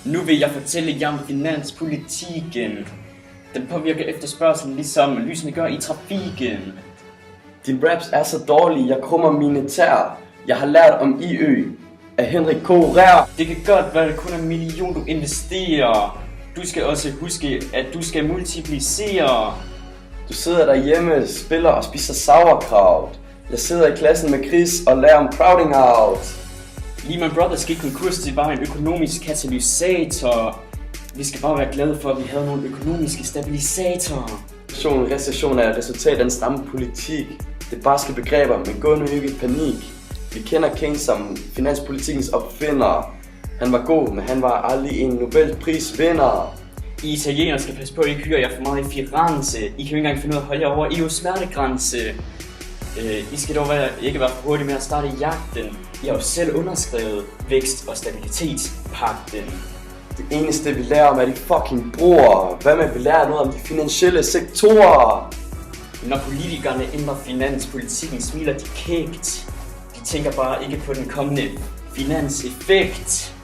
Nu vil jeg fortælle jer om finanspolitikken. Den påvirker efterspørgselen ligesom lysene gør i trafikken. Din raps er så dårlige, jeg krummer mine tær. Jeg har lært om IØ af Henrik K. Rær. Det kan godt være, at det kun er 1 million, du investerer. Du skal også huske, at du skal multiplicere. Du sidder derhjemme, spiller og spiser sauerkraut. Jeg sidder i klassen med Chris og lærer om crowding out. Lehman Brothers gik konkurs, det var en økonomisk katalysator. Vi skal bare være glade for, at vi havde nogle økonomiske stabilisatorer. Recession er et resultat af en stramme politik. Det er barske begreber, men gå nu ikke i panik. Vi kender Keynes som finanspolitikkens opfinder. Han var god, men han var aldrig en Nobelprisvinder. I italienere skal passe på, at I ikke hyrer jer for meget i Firenze. I kan jo ikke engang finde ud af at holde jer over EU's smertegrænse. I skal dog ikke være for hurtige med at starte jagten. I har jo selv underskrevet vækst- og stabilitetspagten. Det eneste vi lærer om er de fucking bror. Hvad med vi lærer noget om de finansielle sektorer? Når politikerne ændrer finanspolitikken, smiler de kægt. De tænker bare ikke på den kommende finanseffekt.